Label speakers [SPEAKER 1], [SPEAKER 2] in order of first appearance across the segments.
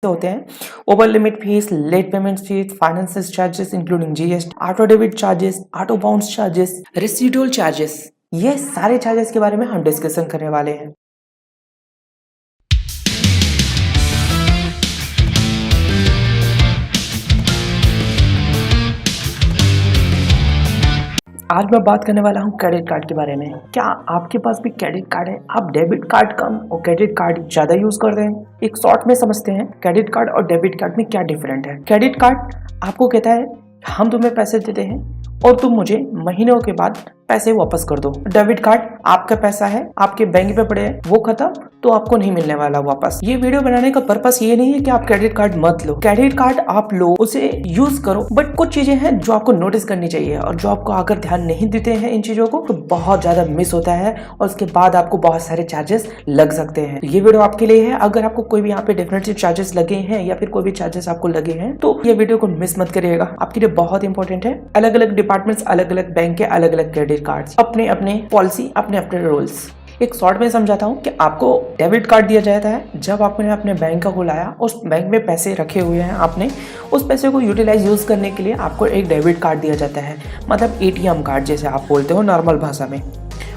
[SPEAKER 1] होते हैं over limit fees, late payment fees, finance charges including GST, auto debit charges, auto bounce charges, residual charges, ये सारे charges के बारे में हम डिस्कशन करने वाले हैं। आज मैं बात करने वाला हूँ क्रेडिट कार्ड के बारे में। क्या आपके पास भी क्रेडिट कार्ड है? आप डेबिट कार्ड कम और क्रेडिट कार्ड ज्यादा यूज करते हैं? एक शॉर्ट में समझते हैं क्रेडिट कार्ड और डेबिट कार्ड में क्या डिफरेंट है। क्रेडिट कार्ड आपको कहता है हम तुम्हें पैसे देते हैं और तुम मुझे महीनों के बाद पैसे वापस कर दो। डेबिट कार्ड आपका पैसा है, आपके बैंक पे पड़े हैं, वो खत्म तो आपको नहीं मिलने वाला वापस। ये वीडियो बनाने का पर्पस ये नहीं है कि आप क्रेडिट कार्ड मत लो। क्रेडिट कार्ड आप लो, उसे यूज करो, बट कुछ चीजें हैं जो आपको नोटिस करनी चाहिए और जो आपको अगर ध्यान नहीं देते हैं इन चीजों को तो बहुत ज्यादा मिस होता है और उसके बाद आपको बहुत सारे चार्जेस लग सकते हैं। ये वीडियो आपके लिए है। अगर आपको कोई भी यहाँ पे डेफिनेटली चार्जेस लगे हैं या फिर कोई भी चार्जेस आपको लगे हैं तो ये वीडियो को मिस मत करिएगा, आपके लिए बहुत इंपॉर्टेंट है। अलग अलग डिपार्टमेंट्स, अलग अलग बैंक के अलग अलग क्रेडिट कार्ड, अपने अपने पॉलिसी, अपने अपने रूल्स। एक शॉर्ट में समझाता हूँ कि आपको डेबिट कार्ड दिया जाता है जब आपने अपने बैंक का खुलाया, उस बैंक में पैसे रखे हुए हैं, आपने उस पैसे को यूटिलाइज यूज करने के लिए आपको एक डेबिट कार्ड दिया जाता है, मतलब एटीएम कार्ड जैसे आप बोलते हो नॉर्मल भाषा में।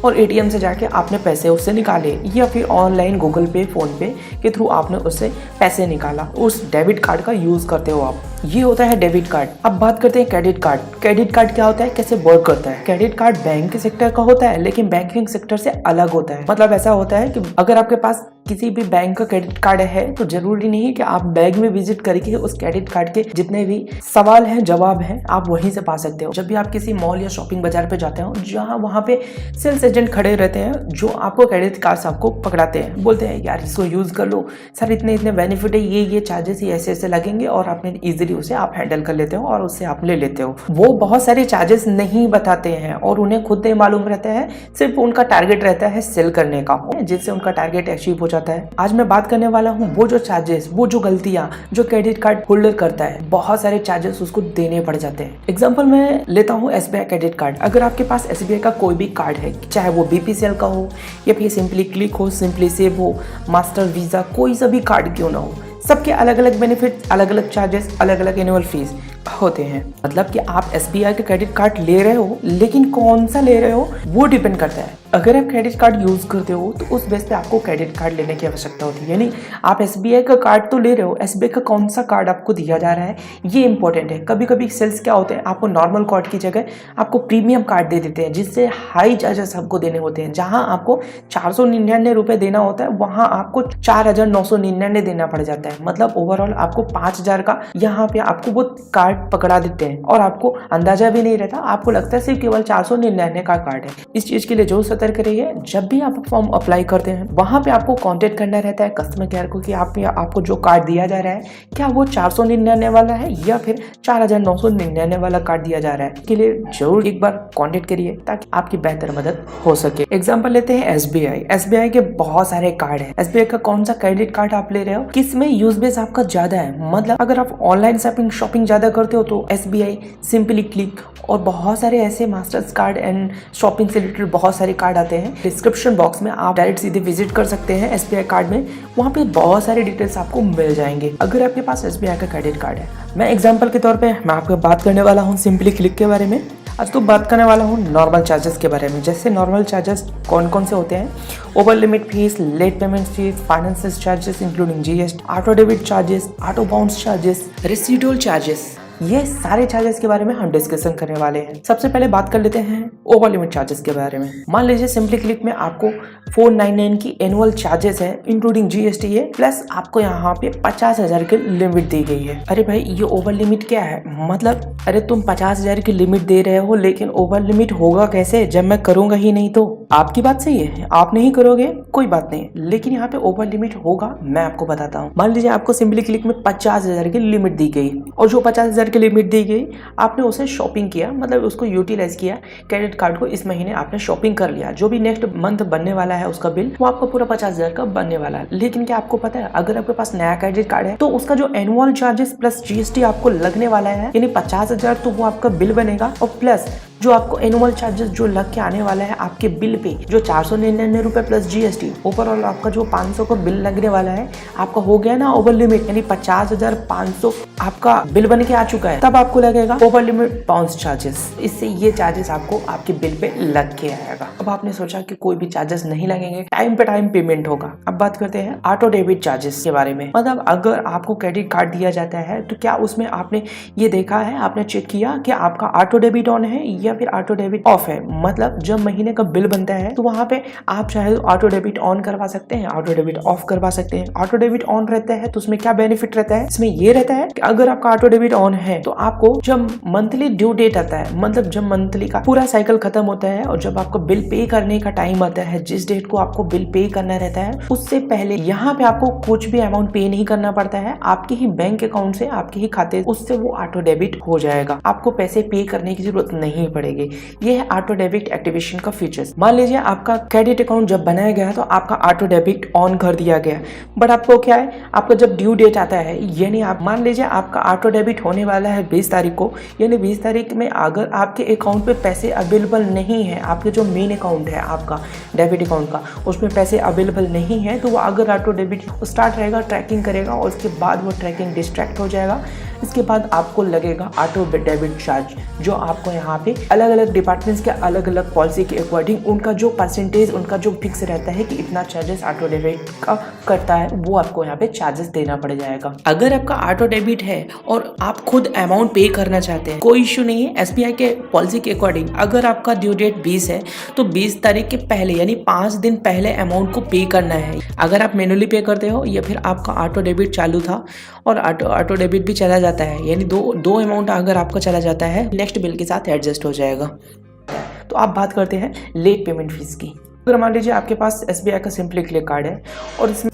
[SPEAKER 1] और एटीएम से जाके आपने पैसे उससे निकाले या फिर ऑनलाइन गूगल पे, फोन पे के थ्रू आपने उससे पैसे निकाला, उस डेबिट कार्ड का यूज करते हो आप। ये होता है डेबिट कार्ड। अब बात करते हैं क्रेडिट कार्ड। क्रेडिट कार्ड क्या होता है, कैसे वर्क करता है? क्रेडिट कार्ड बैंक के सेक्टर का होता है लेकिन बैंकिंग सेक्टर से अलग होता है। मतलब ऐसा होता है कि अगर आपके पास किसी भी बैंक का क्रेडिट कार्ड है तो जरूरी नहीं है कि आप बैंक में विजिट करके उस क्रेडिट कार्ड के जितने भी सवाल हैं, जवाब हैं, आप वहीं से पा सकते हो। जब भी आप किसी मॉल या शॉपिंग बाजार पे जाते हो जहाँ वहाँ पे सेल्स एजेंट खड़े रहते हैं जो आपको क्रेडिट कार्ड से आपको पकड़ाते हैं, बोलते हैं यार इसको यूज कर लो सर, इतने इतने बेनिफिट है, ये चार्जेस ही ऐसे ऐसे लगेंगे और आपने इजीली उसे आप हैंडल कर लेते हो और उससे आप ले लेते हो। वो बहुत सारे चार्जेस नहीं बताते हैं और उन्हें खुद नहीं मालूम रहता है, सिर्फ उनका टारगेट रहता है सेल करने का, जिससे उनका टारगेट अचीव हो जाता है। आज मैं बात करने वाला हूँ वो जो चार्जेस, वो जो गलतियां जो क्रेडिट कार्ड होल्डर करता है, बहुत सारे चार्जेस उसको देने पड़ जाते हैं। एग्जाम्पल मैं लेता हूँ एसबीआई क्रेडिट कार्ड। अगर आपके पास एसबीआई का कोई भी कार्ड है, चाहे वो बीपीसीएल का हो या फिर सिंपली क्लिक हो, सिंपली सेव हो, मास्टर, वीजा, कोई सा भी कार्ड क्यों ना हो, सबके अलग अलग बेनिफिट, अलग अलग चार्जेस, अलग अलग एनुअल फीस होते हैं। मतलब कि आप एसबीआई का क्रेडिट कार्ड ले रहे हो लेकिन कौन सा ले रहे हो वो डिपेंड करता है। अगर आप क्रेडिट कार्ड यूज करते हो तो उस बेस पे आपको क्रेडिट कार्ड लेने की आवश्यकता होती है। यानी आप एसबीआई का कार्ड तो ले रहे हो, एसबीआई का कौन सा कार्ड आपको दिया जा रहा है ये इंपॉर्टेंट है। कभी कभी सेल्स क्या होते हैं, आपको नॉर्मल कार्ड की जगह आपको प्रीमियम कार्ड दे देते हैं जिससे हाई चार्जेस आपको देने होते हैं। जहां आपको 499 रुपए देना होता है वहां आपको 4999 देना पड़ जाता है। मतलब ओवरऑल आपको 5000 का यहाँ पे आपको वो कार्ड पकड़ा देते हैं और आपको अंदाजा भी नहीं रहता, आपको लगता है सिर्फ केवल 499 का कार्ड है। इस चीज के लिए जो सतर्क रहिए, जब भी आप फॉर्म अप्लाई करते हैं वहां पे आपको कांटेक्ट करना रहता है कस्टमर केयर को कि आपको जो कार्ड दिया जा रहा है क्या वो 499 वाला है या फिर 4999 वाला कार्ड दिया जा रहा है। इसके लिए जरूर एक बार कांटेक्ट करिए ताकि आपकी बेहतर मदद हो सके। एग्जाम्पल लेते हैं एसबीआई। एसबीआई के बहुत सारे कार्ड है। एसबीआई का कौन सा क्रेडिट कार्ड आप ले रहे हो, किसमें यूज बेस आपका ज्यादा है? मतलब अगर आप ऑनलाइन शॉपिंग ज्यादा करते हो तो एसबीआई, सिंपली क्लिक और बहुत सारे ऐसे मास्टर्स कार्ड एंड शॉपिंग से रिलेटेड बहुत सारे कार्ड आते हैं। डिस्क्रिप्शन बॉक्स में आप डायरेक्ट सीधे विजिट कर सकते हैं एसबीआई कार्ड में, वहाँ पे बहुत सारे डिटेल्स आपको मिल जाएंगे अगर आपके पास एसबीआई का क्रेडिट कार्ड है। मैं एग्जांपल के तौर पे मैं आपको बात करने वाला हूँ सिंपली क्लिक के बारे में। आज तो बात करने वाला हूँ नॉर्मल चार्जेस के बारे में। जैसे नॉर्मल चार्जेस कौन कौन से होते हैं, over limit fees, late payment fees, finance charges including GST, auto debit charges, auto bounce charges, residual charges, ये सारे चार्जेस के बारे में हम डिस्कशन करने वाले हैं। सबसे पहले बात कर लेते हैं ओवर लिमिट चार्जेस के बारे में। मान लीजिए सिंपली क्लिक में आपको 499 की एनुअल चार्जेस है इंक्लूडिंग जीएसटी है, प्लस आपको यहाँ पे 50,000 की लिमिट दी गई है। अरे भाई ये ओवर लिमिट क्या है? मतलब अरे तुम 50,000 की लिमिट दे रहे हो लेकिन ओवर लिमिट होगा कैसे जब मैं करूंगा ही नहीं तो? आपकी बात सही है, आप नहीं करोगे कोई बात नहीं, लेकिन यहाँ पे ओवर लिमिट होगा, मैं आपको बताता हूँ। मान लीजिए आपको सिंपली क्लिक में 50,000 की लिमिट दी गई और जो 50,000 की लिमिट दी गई आपने उसे शॉपिंग किया, मतलब उसको यूटिलाइज किया, क्रेडिट कार्ड को इस महीने आपने शॉपिंग कर लिया, जो भी नेक्स्ट मंथ बनने वाला है उसका बिल वो आपका पूरा 50,000 का बनने वाला है। लेकिन क्या आपको पता है अगर आपके पास नया क्रेडिट कार्ड है तो उसका जो एनुअल चार्जेस प्लस जीएसटी आपको लगने वाला है, यानी 50,000 तो वो आपका बिल बनेगा और प्लस जो आपको एनुअल चार्जेस जो लग के आने वाला है आपके बिल पे, जो 499 रुपए प्लस जीएसटी, ओवरऑल आपका जो 500 का बिल लगने वाला है आपका हो गया ना ओवर लिमिट, यानी 50,500 आपका बिल बन के आ चुका है, तब आपको लगेगा ओवर लिमिट बाउंस चार्जेस। इससे ये चार्जेस आपको आपके बिल पे लग के आएगा। अब आपने सोचा कि कोई भी चार्जेस नहीं लगेंगे, टाइम पे टाइम पेमेंट होगा। अब बात करते हैं ऑटो डेबिट चार्जेस के बारे में। मतलब अगर आपको क्रेडिट कार्ड दिया जाता है तो क्या उसमें आपने ये देखा है, आपने चेक किया कि आपका ऑटो डेबिट ऑन है या फिर ऑटो डेबिट ऑफ है। मतलब जब महीने का बिल बनता है तो वहां पे आप चाहे ऑटो डेबिट ऑन करवा सकते हैं, ऑटो डेबिट ऑफ करवा सकते हैं। ऑटो डेबिट ऑन रहता है तो उसमें क्या बेनिफिट रहता है, इसमें ये रहता है कि अगर आपका ऑटो डेबिट ऑन है तो आपको जब मंथली ड्यू डेट आता है, मतलब जब मंथली का पूरा साइकिल खत्म होता है और जब आपको बिल पे करने का टाइम आता है, जिस डेट को आपको बिल पे करना रहता है उससे पहले यहाँ पे आपको कुछ भी अमाउंट पे नहीं करना पड़ता है। आपके ही बैंक अकाउंट से, आपके ही खाते उससे वो ऑटो डेबिट हो जाएगा, आपको पैसे पे करने की जरूरत नहीं पड़ेगी। ये है ऑटो डेबिट एक्टिवेशन का फीचर्स। मान लीजिए आपका क्रेडिट अकाउंट जब बनाया गया तो आपका ऑटो डेबिट ऑन कर दिया गया, बट आपको क्या है, आपका जब ड्यू डेट आता है, यानी आप मान लीजिए आपका ऑटो डेबिट होने वाला है 20 तारीख को, यानी 20 तारीख में अगर आपके अकाउंट पे पैसे अवेलेबल नहीं है, आपके जो मेन अकाउंट है आपका डेबिट अकाउंट का, उसमें पैसे अवेलेबल नहीं है, तो वो अगर ऑटो डेबिट स्टार्ट रहेगा, ट्रैकिंग करेगा और उसके बाद वो ट्रैकिंग डिस्ट्रैक्ट हो जाएगा। इसके बाद आपको लगेगा ऑटो डेबिट चार्ज, जो आपको यहाँ पे अलग अलग डिपार्टमेंट्स के अलग अलग पॉलिसी के अकॉर्डिंग उनका जो परसेंटेज, उनका जो फिक्स रहता है कि इतना चार्जेस ऑटो डेबिट का करता है, वो आपको यहाँ पे चार्जेस देना पड़ जाएगा। अगर आपका ऑटो डेबिट है और आप खुद अमाउंट पे करना चाहते हैं, कोई इश्यू नहीं है। एसबीआई के पॉलिसी के अकॉर्डिंग अगर आपका ड्यू डेट 20 है तो 20 तारीख के पहले यानी 5 दिन पहले अमाउंट को पे करना है। अगर आप मैनुअली पे करते हो या फिर आपका ऑटो डेबिट चालू था और ऑटो डेबिट भी चला जाता है, यानी दो अमाउंट अगर आपका चला जाता है, नेक्स्ट बिल के साथ एडजस्ट हो जाएगा। तो आप बात करते हैं लेट पेमेंट फीस की। अगर मान लीजिए आपके पास एसबीआई का सिंपली क्लिक कार्ड है और इसमें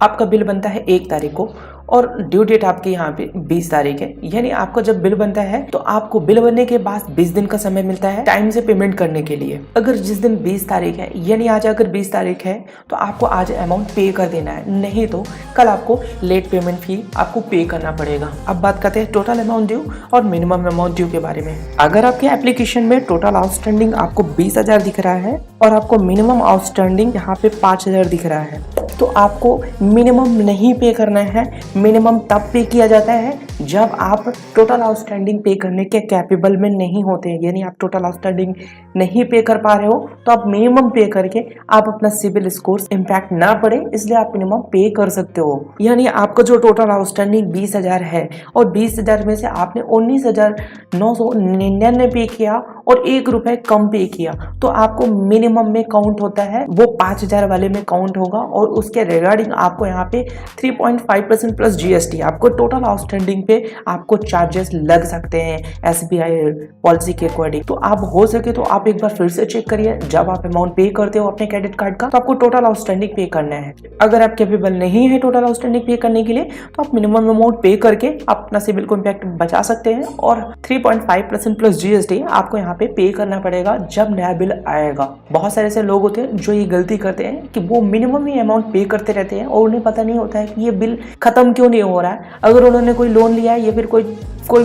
[SPEAKER 1] आपका बिल बनता है 1 तारीख को और ड्यू डेट आपके यहाँ पे 20 तारीख है, यानी आपका जब बिल बनता है तो आपको बिल बनने के बाद 20 दिन का समय मिलता है टाइम से पेमेंट करने के लिए। अगर जिस दिन 20 तारीख है, यानी आज अगर 20 तारीख है तो आपको आज अमाउंट पे कर देना है, नहीं तो कल आपको लेट पेमेंट फी आपको पे करना पड़ेगा। अब बात करते हैं टोटल अमाउंट ड्यू और मिनिमम अमाउंट ड्यू के बारे में। अगर आपके एप्लीकेशन में टोटल आउटस्टैंडिंग आपको 20,000 दिख रहा है और आपको मिनिमम आउटस्टैंडिंग यहाँ पे 5,000 दिख रहा है, तो आपको मिनिमम नहीं पे करना है। मिनिमम तब पे किया जाता है जब आप टोटल आउटस्टैंडिंग पे करने के कैपेबल में नहीं होते, यानी आप टोटल आउटस्टैंडिंग नहीं पे कर पा रहे हो तो आप मिनिमम पे करके आप अपना सिविल स्कोर इम्पैक्ट ना पड़े, इसलिए आप मिनिमम पे कर सकते हो। यानी आपका जो टोटल आउटस्टैंडिंग 20,000 है और 20,000 में से आपने 19,999 पे किया और 1 रुपए कम पे किया, तो आपको मिनिमम में काउंट होता है, वो 5,000 वाले में काउंट होगा और उसके रिगार्डिंग आपको यहाँ पे 3.5% प्लस जीएसटी आपको टोटल आउटस्टैंडिंग पे आपको चार्जेस लग सकते हैं एसबीआई पॉलिसी के अकॉर्डिंग। तो आप हो सके तो आप एक बार फिर से चेक करिए, जब आप अमाउंट पे करते हो अपने क्रेडिट कार्ड का तो आपको टोटल आउटस्टैंडिंग पे करना है। अगर आप कैपेबल नहीं है टोटल आउटस्टैंडिंग पे करने के लिए तो आप मिनिमम अमाउंट पे करके अपना सिविल को इम्पैक्ट बचा सकते हैं और 3.5% प्लस जीएसटी आपको यहाँ पे करना पड़ेगा जब नया बिल आएगा। बहुत सारे ऐसे लोग होते हैं जो ये गलती करते हैं कि वो मिनिमम ही अमाउंट पे करते रहते हैं और उन्हें पता नहीं होता है कि ये बिल खत्म क्यों नहीं हो रहा है। अगर उन्होंने कोई लोन लिया है या फिर कोई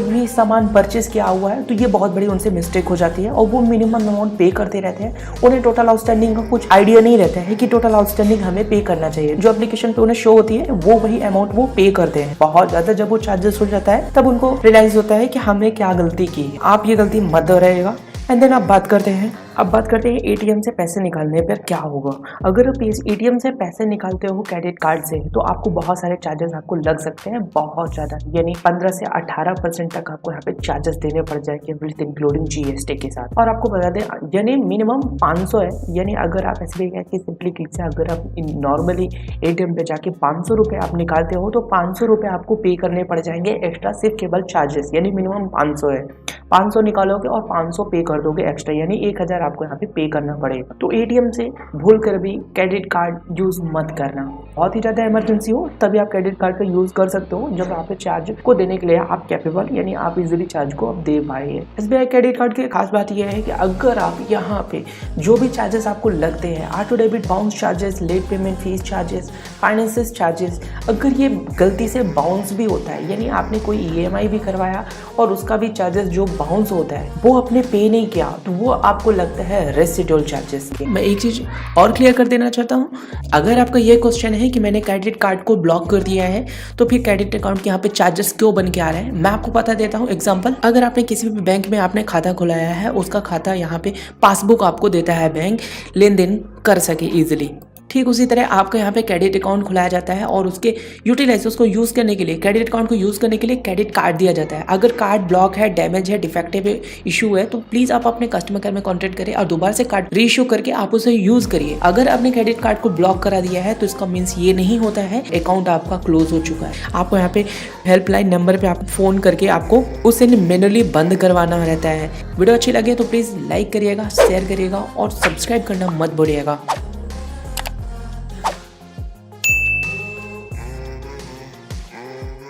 [SPEAKER 1] भी सामान परचेज किया हुआ है तो ये बहुत बड़ी उनसे मिस्टेक हो जाती है और वो मिनिमम अमाउंट पे करते रहते हैं। उन्हें टोटल आउटस्टैंडिंग का कुछ आइडिया नहीं रहता है कि टोटल आउटस्टैंडिंग हमें पे करना चाहिए। जो एप्लीकेशन पे उन्हें शो होती है वो वही अमाउंट वो पे करते हैं। बहुत ज्यादा जब वो चार्जेस हो जाता है तब उनको रियलाइज होता है कि हमने क्या गलती की। आप ये गलती मत दोहराइएगा। एंड देन अब बात करते हैं एटीएम से पैसे निकालने पर क्या होगा। अगर आप एटीएम से पैसे निकालते हो क्रेडिट कार्ड से तो आपको बहुत सारे चार्जेस आपको लग सकते हैं, बहुत ज़्यादा, यानी 15 से 18% तक आपको यहाँ पे चार्जेस देने पड़ जाएंगे विद इंक्लूडिंग जीएसटी के साथ। और आपको बता दें यानी मिनिमम 500 है, यानी अगर आप एसबीआई के सिंपली क्लिक से अगर आप नॉर्मली एटीएम पे जाके 500 रुपये आप निकालते हो तो 500 रुपये आपको पे करने पड़ जाएंगे एक्स्ट्रा, सिर्फ केवल चार्जेस, यानी मिनिमम 500 है। 500 निकालोगे और 500 पे कर दोगे एक्स्ट्रा, यानी 1,000 आपको यहाँ पे पे करना पड़ेगा। तो एटीएम से भूल कर भी क्रेडिट कार्ड यूज मत करना। बहुत ही ज्यादा इमरजेंसी हो तभी आप क्रेडिट कार्ड का यूज कर सकते हो, जब आप चार्ज को देने के लिए आप कैपेबल, यानी आप इजीली चार्ज को आप दे पाए। एसबीआई क्रेडिट कार्ड की खास बात यह है कि अगर आप यहाँ पे जो भी चार्जेस आपको लगते हैं, auto debit bounce charges, late payment fees charges, finances charges, अगर ये गलती से बाउंस भी होता है, यानी आपने कोई ईएमआई भी करवाया और उसका भी चार्जेस जो बाउंस होता है वो आपने पे नहीं किया, तो वो आपको लगता है रेसिडुअल चार्जेस। मैं एक चीज और क्लियर कर देना चाहता हूँ, अगर आपका ये क्वेश्चन है कि मैंने क्रेडिट कार्ड को ब्लॉक कर दिया है तो फिर क्रेडिट अकाउंट के यहाँ पे चार्जेस क्यों बन के आ रहे हैं, मैं आपको बता देता हूँ। एग्जांपल, अगर आपने किसी भी बैंक में आपने खाता खुलाया है, उसका खाता यहाँ पे पासबुक आपको देता है बैंक, लेन देन कर सके इजिली, ठीक उसी तरह आपका यहाँ पे क्रेडिट अकाउंट खुलाया जाता है और उसके यूटिलाइज, उसको यूज करने के लिए, क्रेडिट अकाउंट को यूज करने के लिए क्रेडिट कार्ड दिया जाता है। अगर कार्ड ब्लॉक है, डैमेज है, डिफेक्टिव है, इशू है, तो प्लीज आप अपने कस्टमर केयर में कॉन्टेक्ट करें और दोबारा से कार्ड रीइश्यू करके आप उसे यूज करिए। अगर आपने क्रेडिट कार्ड को ब्लॉक करा दिया है तो इसका मीन्स ये नहीं होता है अकाउंट आपका क्लोज हो चुका है। आपको यहाँ पे हेल्पलाइन नंबर पे आप फोन करके आपको उसे मैन्युअली बंद करवाना रहता है। वीडियो अच्छी लगे तो प्लीज लाइक करिएगा, शेयर करिएगा और सब्सक्राइब करना मत भूलिएगा।